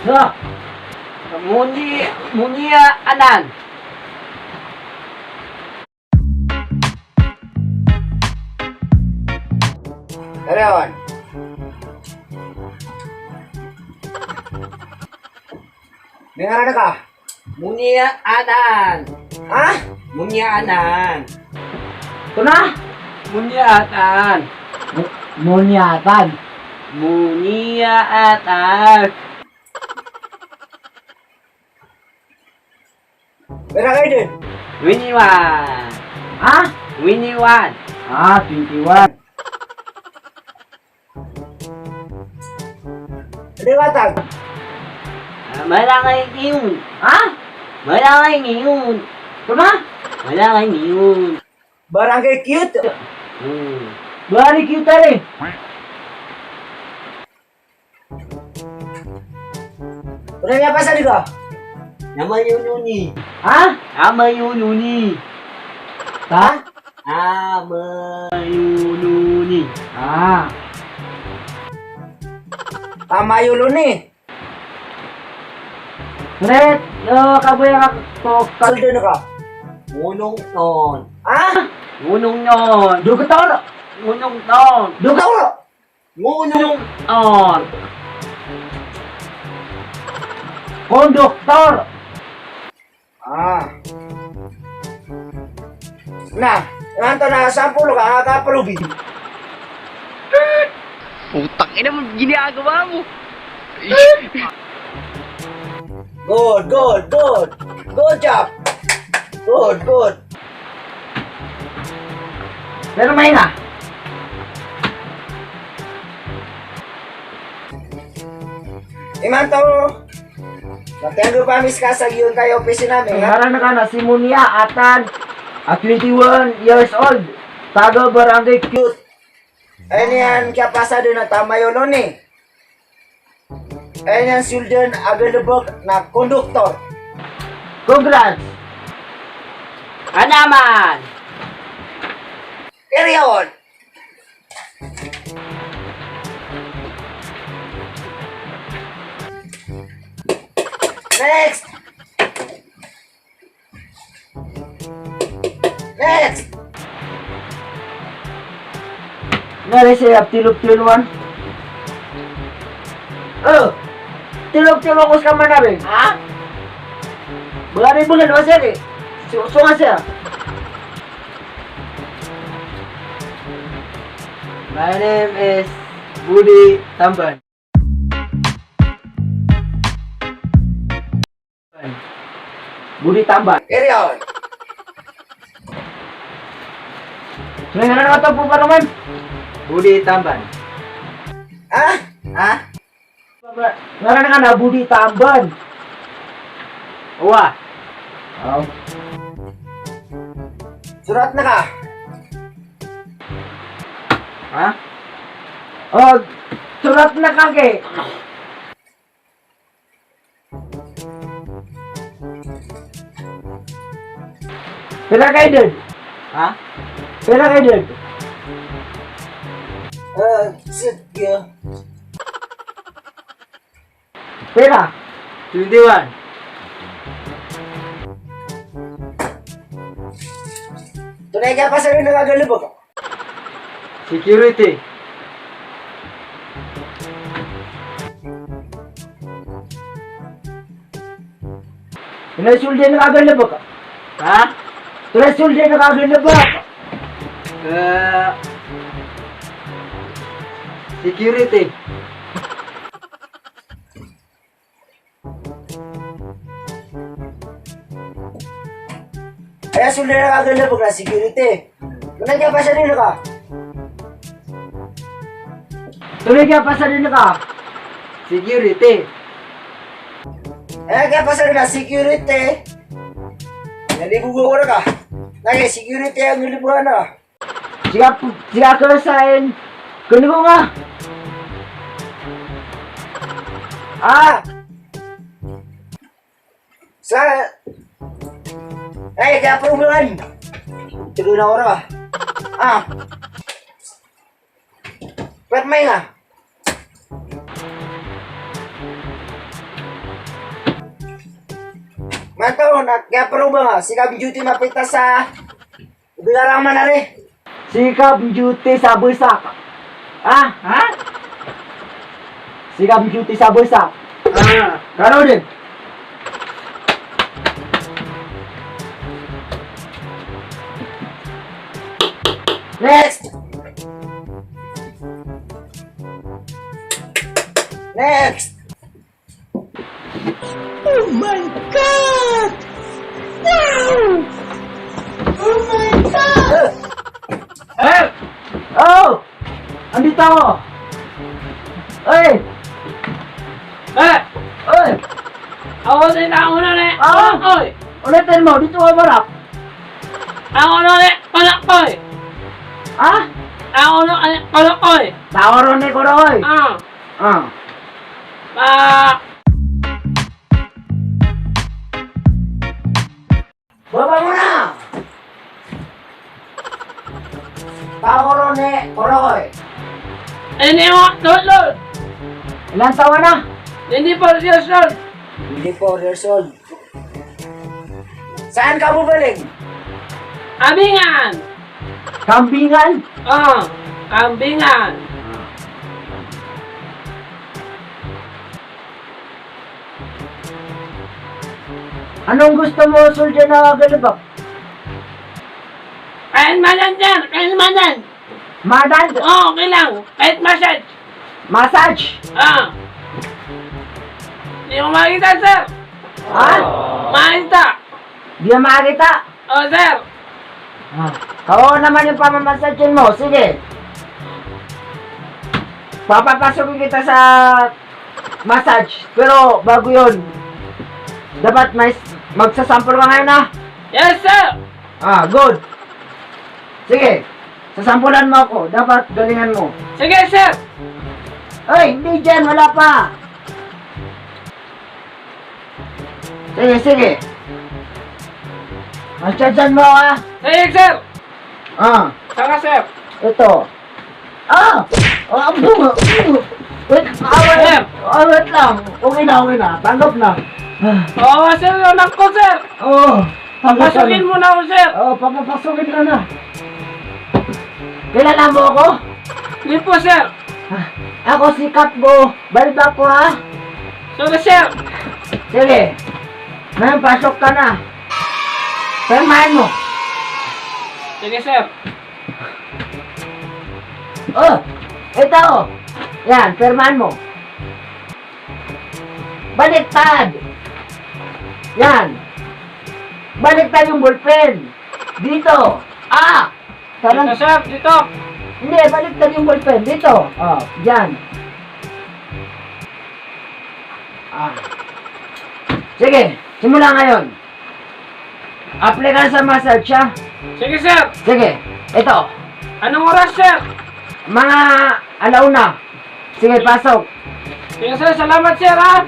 Sa, Munia anan. Karyawan. Dengar ada kah? Munia anan. Hah? Munia anan. kuna? Munia anan. Munyatan. Munia anan. Berapa itu? Winiwan. Ah? Winiwan. 21. Lewatan. Malangay ngayon. Ah? Malangay ngayon. Kuna? Malangay ngayon. Barangay cute. Bari kita rin. Berapa apa saja kah? Nama Yununi. Ah? Ama Yununi. Ta? Ama Yununi. Ah. Tamayulo ni. Red, kaboy ka to. Kaldo na ka. Ngunong ton. Ah? Ngunong yon. Dugator. Ngunong ton. Dugaw. Ngunong ton. Konduktor. Ah. Nah, nanto na 10 ka nakapalubi. Putang ina mo, ginagawa mo. Good, good, good. Good job. Good, good. Pero may na. Imanto. Natenggo pa mis kasag yun tayo opisina namin. Ha? Ngaran na ka na si Munia Atan. At 21 years old. Taga Barangay Cute. Ayun yan kaya pasado na tamayulo ni. Ayun yan Suldan Agalubog na konduktor. Congrats. Anaman. Carry on. Next. Next. Nari siya tilog-tiluan. Oh. Tilog-tilog ko sa manabing. Ha? Bulan-bulan mo siya eh. Sunga siya. My name is Budi Tamban. Budi tambah. Carry on. Ngayon na ito po pa naman. Budi Tamban. Ah? Ha? Ngayon na na Budi Tamban. Uwa. Oh. Surat na ka. Ha? Oh, surat na kake. Pera kayo dun? Ha? Pera kayo dun? Sit ya. Pera? 21. Tunay ka pa sa rin nagagalubog. Security. Tunasuldi na kagalabak. Ha? Tunasuldi na kagalabak. Security. Kaya sulda na kagalubog na security. Tunay ka pa sa rin ka. Tuloy kaya pa sa rin ka. Security. Kaya pa sa rin ka security. Nalibugo ko na ka. Nage security ang nilibugan na. Siya ka sain. Kunin ko nga. Ah! Sa... Ay, kaya perubahan. Tiga na orang. Ah. Permai nga. Mato, nag-approve ba nga? Si Cab Duty mapita sa bilarang manari. Sikap duty sa bulsak. Ah? Ha? Sikap duty sa bulsak. Ah. Karo din. Next! Next! Oh my God! Wow! Oh my God! Eh! Oh! Andito ako! Ay! Eh! Ay! Ako din ako na ni. Ah! Oy! Ulitin mo, dito ka marap. Ako na ni. Palakoy! Ah? Ako na ni. Palakoy! Tawaro ni Kuroy. Ah! Ah. Ah! Baba mo na! Tawaro ni Kuroy. Hindi mo. Lol! Ilan taon na? Hindi pa years old. Hindi 4 years old. Saan ka bubaling? Abingan! Kambingan? Ah! Kambingan! Anong gusto mo, soldier na galibak? Kahit manan dyan! Kahit manan! Madad? Oo, okay lang. Kahit massage. Massage? Ah! Hindi mo makita, sir. Ha? Makita. Di na makakita? Oh, sir. Ah. Oo naman yung pamamassage mo. Sige. Papapasukin kita sa massage. Pero bago yun, dapat may magsasample ka ngayon, ha? Yes, sir. Ah, good. Sige. Sasampulan mo ako. Dapat galingan mo. Sige, sir. Ay, hindi dyan. Wala pa. Sige, sige. Masyadyan mo, ha? Sige, sir. Ah, Saka, sir. ito. Ah! Ah, bunga. Wait, Sir. wait lang. Okay na. Tanggap na. Ah, Oo, sir. Anak ko, sir. oh, tanggap ka Pasukin na. mo na ako, sir. Oh, papapasukin ka na. Kilala mo ako? Hindi po, sir. Ah, ako si Katbo. Balbak ko, ha? Sorry, sir. Sige. Ngayon, pasok ka na. Permahan mo. Sige, sir. Oh, ito. Yan, permahan mo. Baliktad. Yan. Baliktad yung ballpen. Dito. Ah! Dito, Parang, sir. Dito. hindi, baliktad yung ballpen. Dito. Oh, yan. Ah. Sige, simula ngayon. Apply ka sa massage, ha? Sige, sir. Sige, ito. Anong oras, sir? Mga alauna. Sige, pasok. Sige, sir. Salamat, sir, ha?